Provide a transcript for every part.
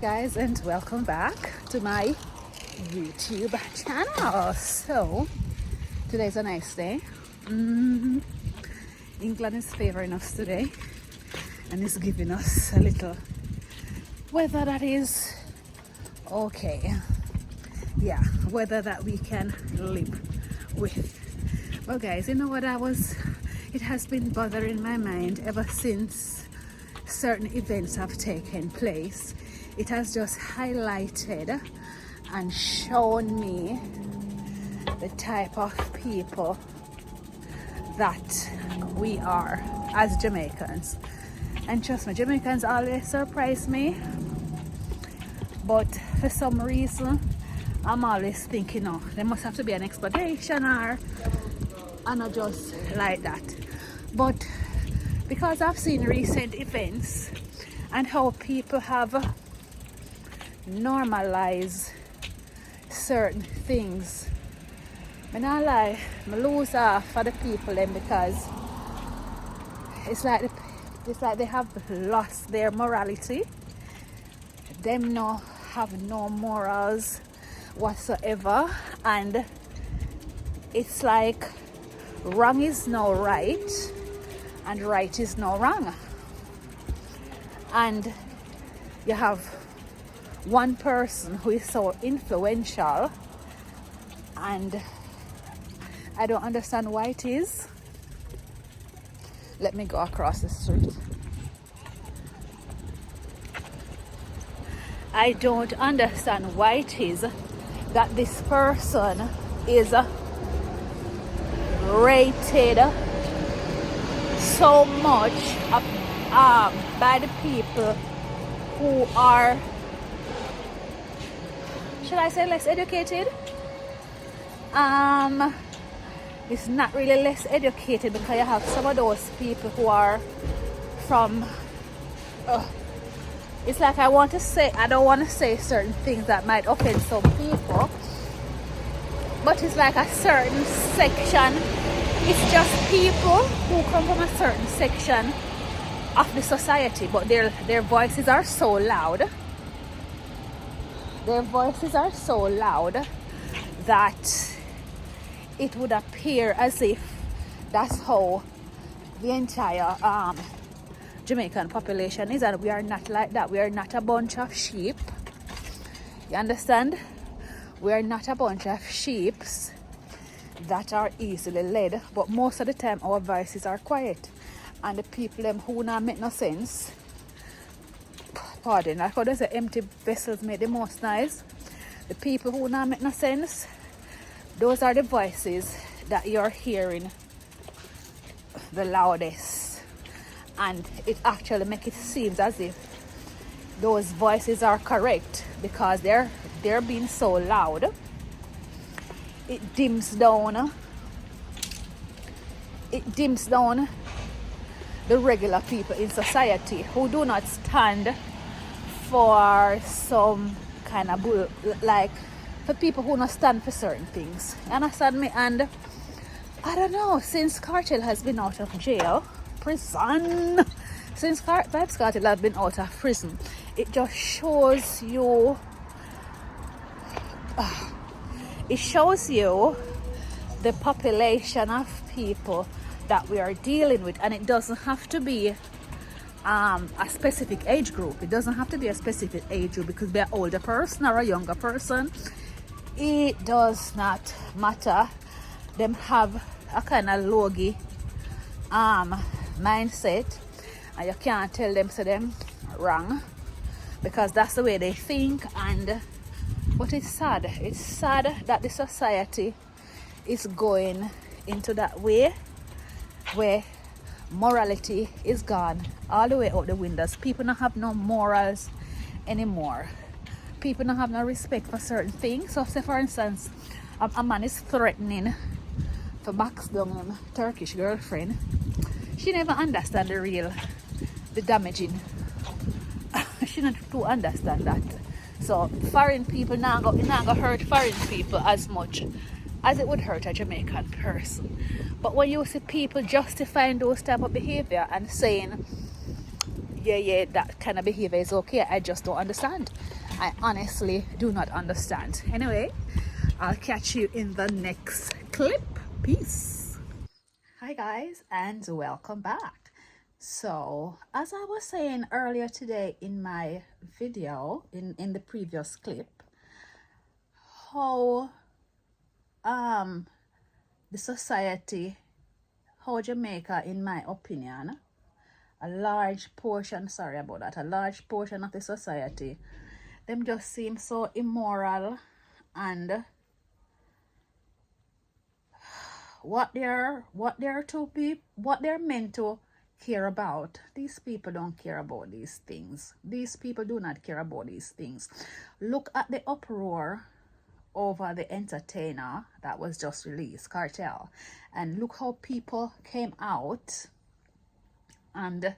guys, and welcome back to my YouTube channel. So today's a nice day. England is favoring us today and is giving us a little weather that is okay. Yeah, weather that we can live with. Well guys, you know what, it has been bothering my mind ever since certain events have taken place. It has just highlighted and shown me the type of people that we are as Jamaicans. And trust me, Jamaicans always surprise me, but for some reason I'm always thinking, oh, there must have to be an explanation, or and not just like that. But because I've seen recent events and how people have normalized certain things, I not lie, I lose off for the people then, because it's like they have lost their morality. Them no have no morals whatsoever, and it's like wrong is no right and right is no wrong. And you have one person who is so influential, and I don't understand why it is. Let me go across the street. I don't understand why it is that this person is rated so much by the people who are, should I say, less educated? It's not really less educated, because you have some of those people who are from it's like I don't want to say certain things that might offend some people, but it's like a certain section. It's just people who come from a certain section of the society, but their voices are so loud. Their voices are so loud that it would appear as if that's how the entire Jamaican population is, and we are not like that. We are not a bunch of sheep. You understand? We are not a bunch of sheep that are easily led, but most of the time our voices are quiet, and the people them who not make no sense, pardon, like how they say empty vessels make the most noise. The people who not make no sense, those are the voices that you're hearing the loudest, and it actually makes it seem as if those voices are correct, because they're being so loud. It dims down the regular people in society who do not stand for some kind of bull, like for people who not stand for certain things. You understand me? And I don't know, since Cartel has been out of prison, since Vybz Cartel has been out of prison, it just shows you the population of people that we are dealing with. And it doesn't have to be a specific age group. It doesn't have to be a specific age group, because they're older person or a younger person, it does not matter. Them have a kind of logy mindset, and you can't tell them them wrong, because that's the way they think. But it's sad that the society is going into that way, where morality is gone all the way out the windows. People don't have no morals anymore. People don't have no respect for certain things. So say for instance, a man is threatening to box down him Turkish girlfriend. She never understand the damaging. She not to understand that. So foreign people not go hurt foreign people as much as it would hurt a Jamaican person. But when you see people justifying those type of behavior and saying yeah, that kind of behavior is okay. I just don't understand. I honestly do not understand. Anyway, I'll catch you in the next clip. Peace. Hi guys, and welcome back. So as I was saying earlier today in my video, in the previous clip, how the society, how Jamaica, in my opinion, a large portion of the society, them just seem so immoral, and what they're meant to care about, these people don't care about these things. These people do not care about these things. Look at the uproar over the entertainer that was just released, Cartel, and look how people came out and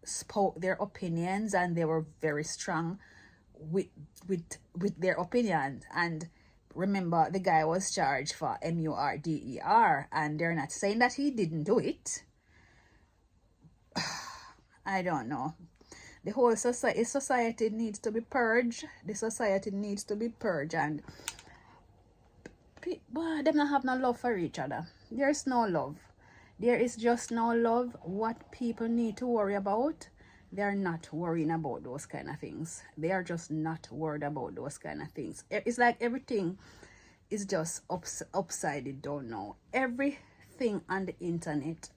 spoke their opinions, and they were very strong with their opinions. And remember, the guy was charged for murder, and they're not saying that he didn't do it. I don't know. The whole society needs to be purged. The society needs to be purged, and boy, them not have no love for each other. There's no love. There is just no love. What people need to worry about, they're not worrying about those kind of things. They are just not worried about those kind of things. It's like everything is just upside down now. Everything on the internet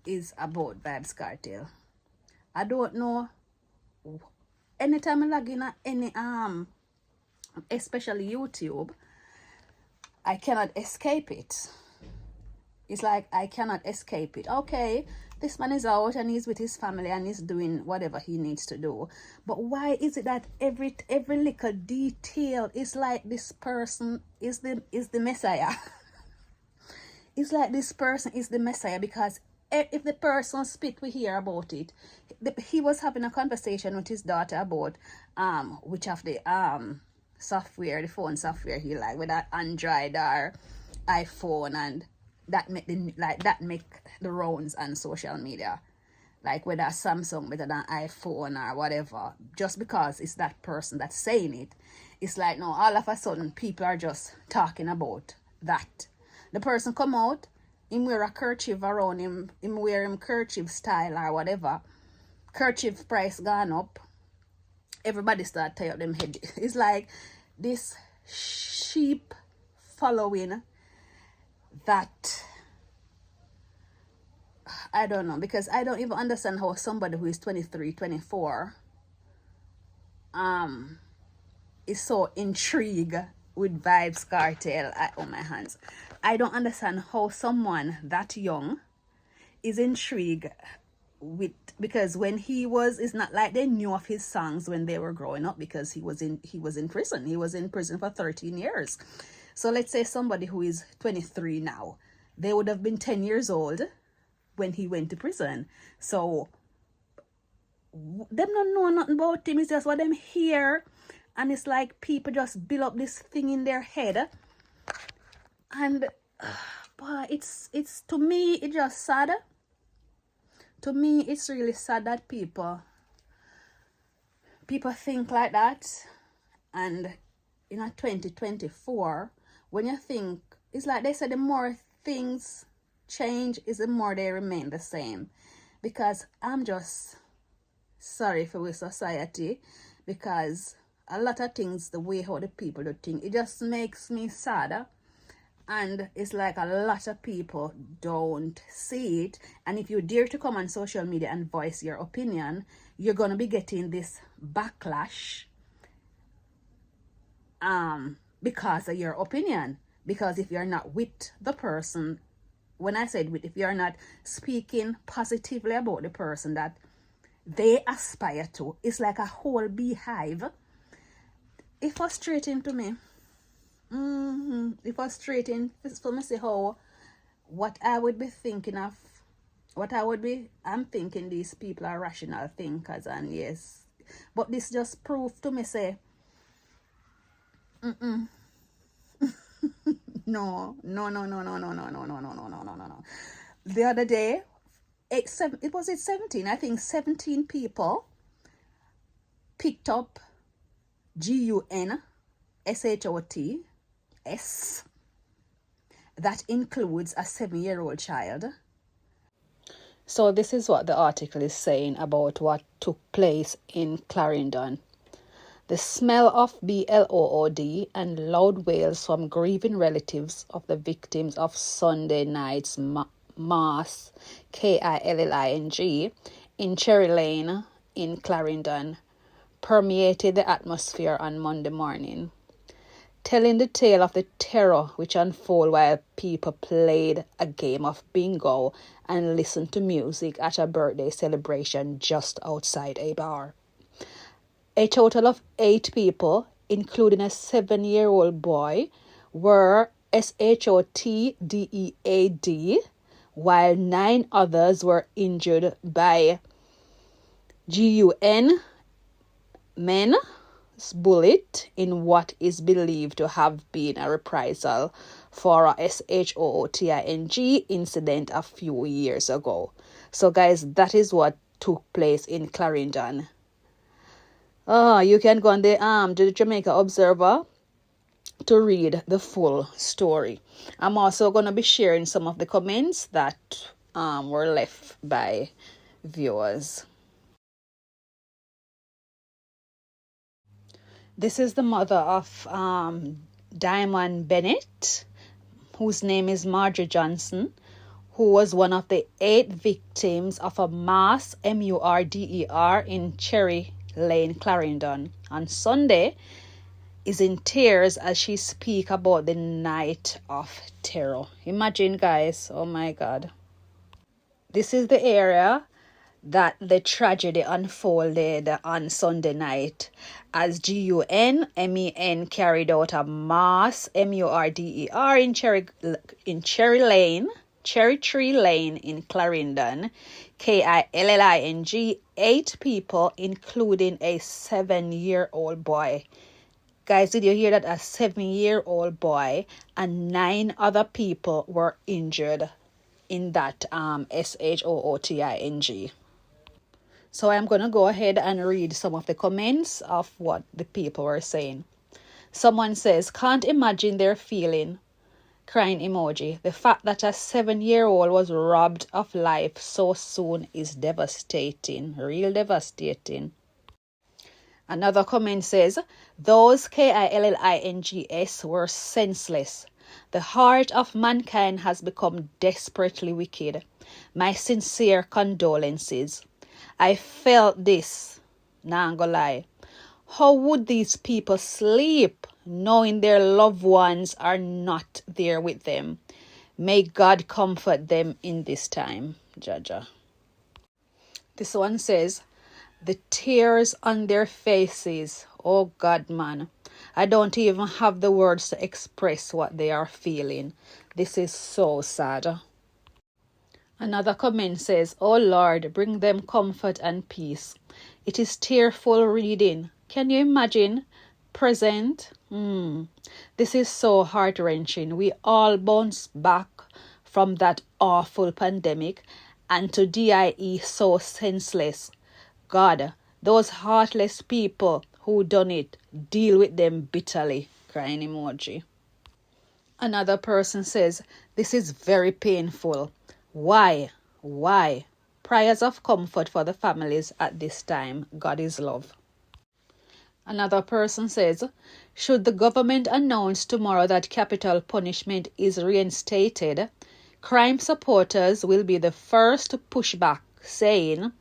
is about Vybz Kartel. I don't know. Anytime I log in at any especially YouTube, I cannot escape it. It's like I cannot escape it. Okay, this man is out and he's with his family and he's doing whatever he needs to do. But why is it that every little detail is like this person is the Messiah? It's like this person is the Messiah, because if the person spit, we hear about it. He was having a conversation with his daughter about which of the software, the phone software he like, whether Android or iPhone, and that make the rounds on social media, like whether Samsung better than iPhone or whatever, just because it's that person that's saying it. It's like, no, all of a sudden people are just talking about that. The person come out, him wear a kerchief around him wear him kerchief style or whatever, kerchief price gone up, everybody start tie up them head. It's like this sheep following that. I don't know, because I don't even understand how somebody who is 23, 24 is so intrigued with Vybz Kartel. Oh my hands, I don't understand how someone that young is intrigued with, because when he was, it's not like they knew of his songs when they were growing up, because he was in prison. He was in prison for 13 years. So let's say somebody who is 23 now, they would have been 10 years old when he went to prison. So them don't know nothing about him. It's just what them hear, and it's like people just build up this thing in their head, and boy, it's to me, it's just sad. To me, it's really sad that people think like that. And in 2024, when you think, it's like they say, the more things change is the more they remain the same. Because I'm just sorry for our society, because a lot of things, the way how the people do think, it just makes me sad. And it's like a lot of people don't see it. And if you dare to come on social media and voice your opinion, you're going to be getting this backlash because of your opinion. Because if you're not with the person, when I said with, if you're not speaking positively about the person that they aspire to, it's like a whole beehive. It's frustrating to me. It's frustrating for me to see how, what I would be thinking of, I'm thinking these people are rational thinkers, and yes, but this just proved to me say, no. the other day, it was 17, I think 17 people picked up GUNSHOT S. That includes a 7-year-old child. So this is what the article is saying about what took place in Clarendon. The smell of blood and loud wails from grieving relatives of the victims of Sunday night's mass, KILLING, in Cherry Lane in Clarendon permeated the atmosphere on Monday morning, telling the tale of the terror which unfolded while people played a game of bingo and listened to music at a birthday celebration just outside a bar. A total of 8 people, including a 7-year-old boy, were SHOT while 9 others were injured by GUN men's bullet in what is believed to have been a reprisal for a SHOTING incident a few years ago. So guys, that is what took place in Clarendon. You can go on the Jamaica Observer to read the full story. I'm also going to be sharing some of the comments that were left by viewers. This is the mother of Diamond Bennett, whose name is Marjorie Johnson, who was one of the 8 victims of a mass MURDER in Cherry Lane, Clarendon. On Sunday, is in tears as she speaks about the night of terror. Imagine, guys. Oh my God. This is the area that the tragedy unfolded on Sunday night as GUNMEN carried out a mass MURDER in Cherry Tree Lane in Clarendon, KILLING, 8 people, including a 7-year-old boy. Guys, did you hear that? A 7-year-old boy and 9 other people were injured in that SHOTING. So I'm going to go ahead and read some of the comments of what the people were saying. Someone says, can't imagine their feeling. Crying emoji. The fact that a 7-year-old was robbed of life so soon is devastating. Real devastating. Another comment says, those KILLINGS were senseless. The heart of mankind has become desperately wicked. My sincere condolences. I felt this. Nah, I'm gonna lie. How would these people sleep knowing their loved ones are not there with them? May God comfort them in this time, Jaja. This one says, the tears on their faces. Oh God, man. I don't even have the words to express what they are feeling. This is so sad. Another comment says, oh Lord, bring them comfort and peace. It is tearful reading. Can you imagine? Present? This is so heart-wrenching. We all bounce back from that awful pandemic and to DIE so senseless. God, those heartless people who done it, deal with them bitterly. Crying emoji. Another person says, this is very painful. Why? Prayers of comfort for the families at this time. God is love. Another person says, should the government announce tomorrow that capital punishment is reinstated, crime supporters will be the first to push back, saying,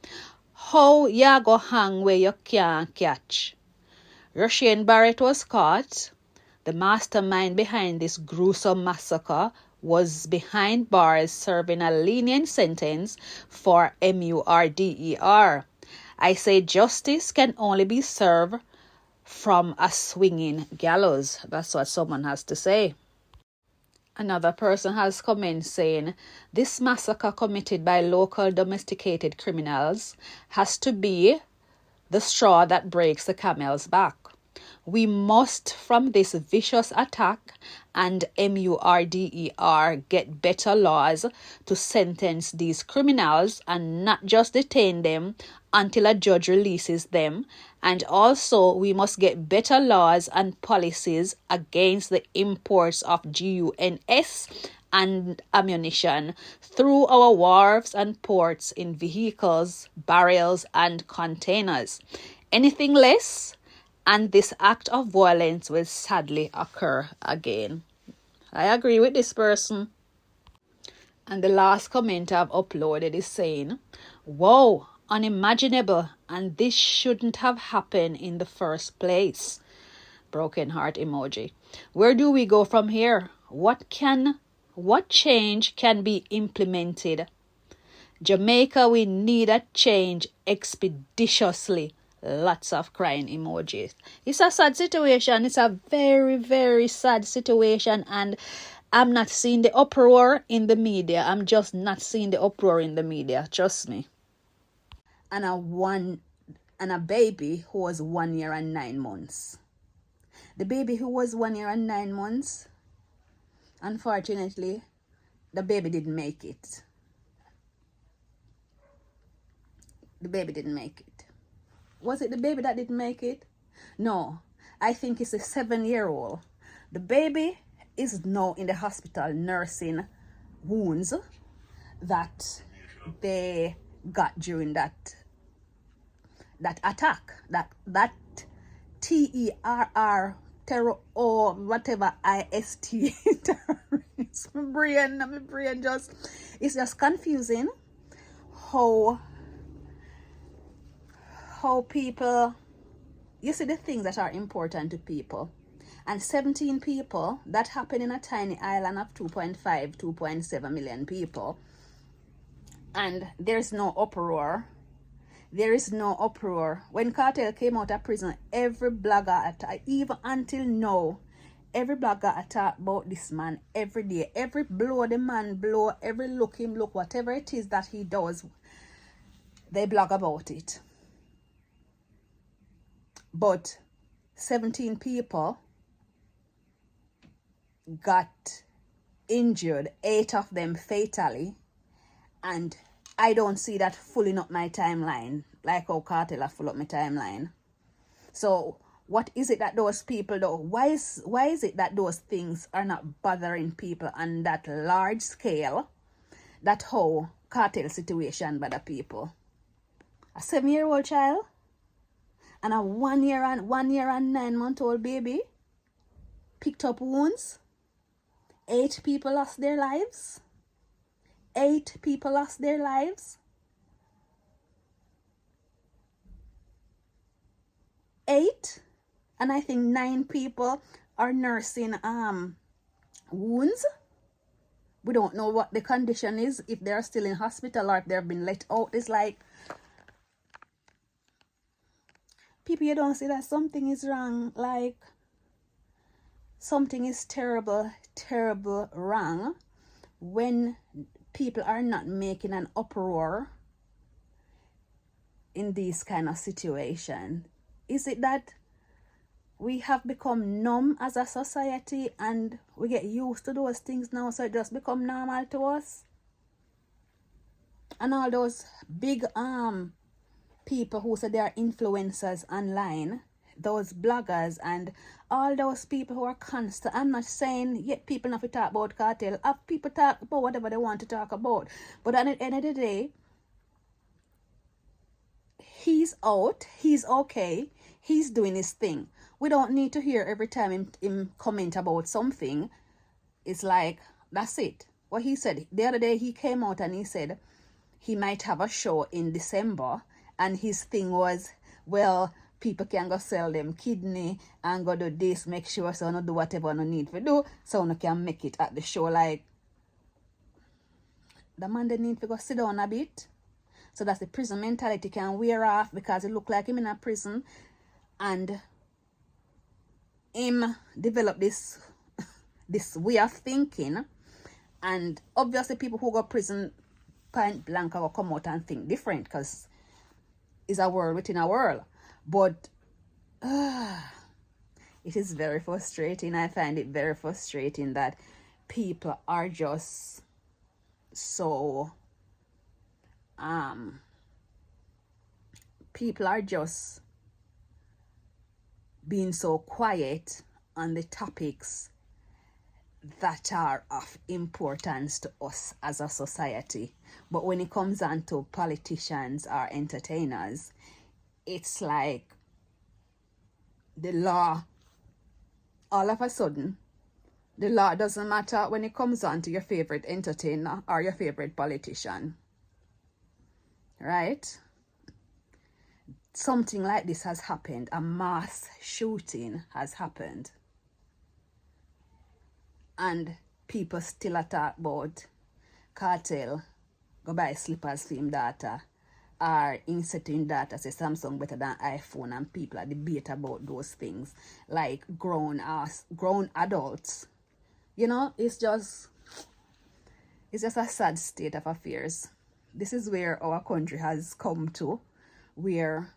how ya go hang where you can't catch? Rushane Barrett was caught. The mastermind behind this gruesome massacre was behind bars serving a lenient sentence for MURDER. I say justice can only be served from a swinging gallows. That's what someone has to say. Another person has commented saying, this massacre committed by local domesticated criminals has to be the straw that breaks the camel's back. We must, from this vicious attack and MURDER, get better laws to sentence these criminals and not just detain them until a judge releases them. And also, we must get better laws and policies against the imports of GUNS and ammunition through our wharves and ports in vehicles, barrels, and containers. Anything less, and this act of violence will sadly occur again. I agree with this person. And the last comment I've uploaded is saying, wow, unimaginable, and this shouldn't have happened in the first place. Broken heart emoji. Where do we go from here? What change can be implemented? Jamaica, we need a change expeditiously. Lots of crying emojis. It's a sad situation. It's a very, very sad situation, and I'm not seeing the uproar in the media. I'm just not seeing the uproar in the media. Trust me. And a baby who was 1 year and 9 months. The baby who was 1 year and 9 months, unfortunately, the baby didn't make it. The baby didn't make it. Was it the baby that didn't make it? No, I think it's a 7-year-old. The baby is now in the hospital nursing wounds that they got during that attack. That TERR, terror, or whatever IST. My brain just, it's just confusing how people, you see the things that are important to people. And 17 people, that happened in a tiny island of 2.7 million people. And there's no uproar. There is no uproar. When Cartel came out of prison, every blogger, even until now, every blogger talk about this man every day. Every blow the man blow, every look him look, whatever it is that he does, they blog about it. But 17 people got injured, 8 of them fatally, and I don't see that filling up my timeline like how Cartel have full up my timeline. So what is it that those people do? Why is it that those things are not bothering people on that large scale? That whole Cartel situation by the people. A 7-year-old child and a 1 year and 9-month-old baby picked up wounds. 8 people lost their lives. 8 people lost their lives. 8, and I think 9 people are nursing wounds. We don't know what the condition is, if they're still in hospital or if they've been let out. It's like, people, you don't see that something is wrong, like something is terrible wrong when people are not making an uproar in these kind of situations. Is it that we have become numb as a society and we get used to those things now, so it just become normal to us? And all those big people who say they are influencers online, those bloggers and all those people who are constant. I'm not saying yet people not to talk about Cartel. Have people talk about whatever they want to talk about. But at the end of the day, he's out, he's okay, he's doing his thing. We don't need to hear every time him comment about something. It's like, that's it. What he said the other day, he came out and he said he might have a show in December, and his thing was, well, people can go sell them kidney and go do this, make sure so no do whatever no need to do, so no can make it at the show. Like, the man they need to go sit down a bit, so that the prison mentality can wear off, because it look like him in a prison and him develop this way of thinking. And obviously people who go prison point blank will come out and think different, because it's a world within a world. But It is very frustrating. I find it very frustrating that people are just so people are just being so quiet on the topics that are of importance to us as a society. But when it comes on to politicians or entertainers, it's like the law, all of a sudden, the law doesn't matter when it comes on to your favorite entertainer or your favorite politician. Right? Something like this has happened. A mass shooting has happened. And people still talk about cartel, go buy slippers for him daughter, or inserting data say Samsung better than iPhone, and people are debate about those things like grown adults. You know, it's just a sad state of affairs. This is where our country has come to, where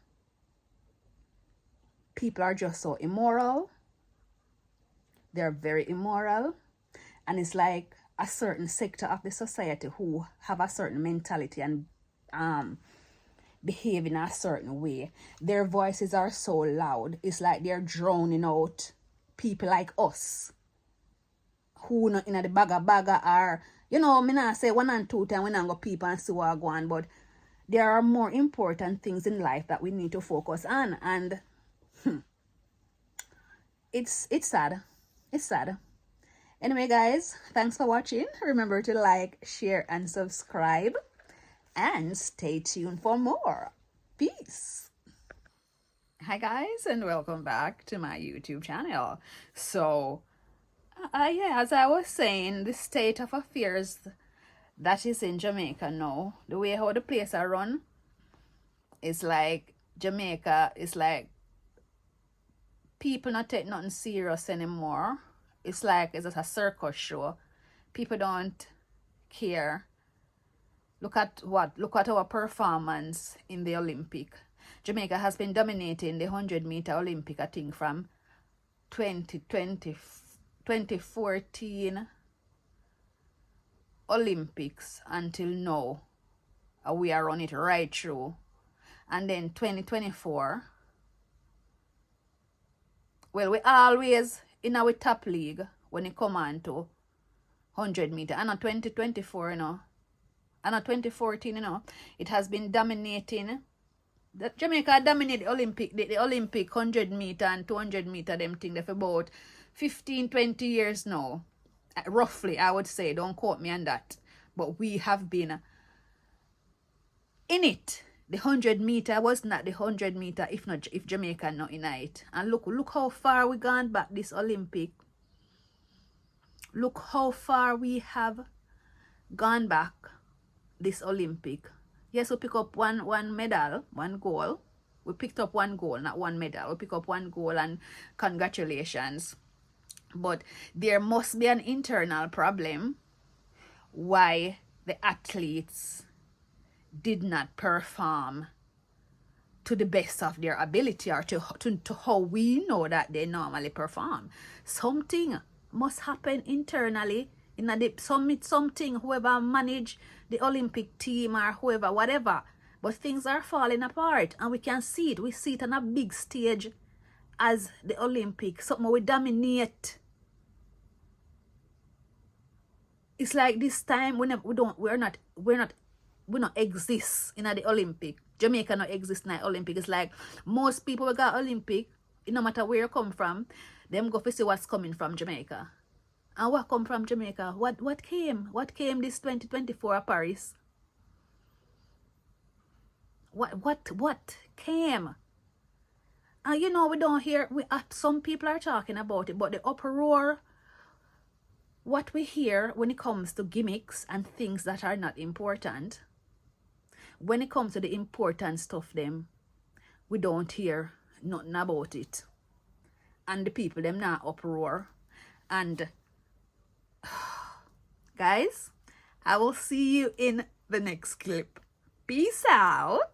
people are just so immoral. They're very immoral. And it's like a certain sector of the society who have a certain mentality and behave in a certain way. Their voices are so loud. It's like they're drowning out people like us, who not in the bagger are, you know, me not say 1 and 2 times when I go people and see what go on, but there are more important things in life that we need to focus on. And it's sad. It's sad. Anyway, guys, thanks for watching. Remember to like, share, and subscribe. And stay tuned for more. Peace. Hi, guys, and welcome back to my YouTube channel. So, yeah, as I was saying, the state of affairs that is in Jamaica now, the way how the place are run, is like Jamaica is like people not take nothing serious anymore. It's like it's just a circus show. People don't care. Look at our performance in the Olympic. Jamaica has been dominating the 100-meter Olympic, I think, from 2014 Olympics until now. We are on it right through. And then 2024. Well, we always in our top league when it come on to 100 meter. And on 2024, you know. And on 2014, you know, it has been dominating. Jamaica dominated the Olympic 100 meter and 200 meter, them thing, for about 15-20 years now. Roughly, I would say. Don't quote me on that. But we have been in it. The 100 meter was not the 100 meter if Jamaica not in it. And look how far we gone back this Olympic. Look how far we have gone back this Olympic. Yes, we pick up one medal, one goal. We picked up one goal, not one medal. We pick up one goal, and congratulations. But there must be an internal problem why the athletes did not perform to the best of their ability, or to how we know that they normally perform. Something must happen internally in the something, whoever manage the Olympic team or whoever, whatever. But things are falling apart, and we can see it. We see it on a big stage as the Olympics. Something we dominate. It's like this time we not exist in the Olympic. Jamaica not exist in the Olympic. It's like most people who got Olympic, no matter where you come from, them go to see what's coming from Jamaica. And what come from Jamaica? What came? What came this 2024 Paris? What came? And you know, we don't hear, some people are talking about it, but the uproar, what we hear when it comes to gimmicks and things that are not important, when it comes to the important stuff, them, we don't hear nothing about it. And the people, them not uproar. And guys, I will see you in the next clip. Peace out.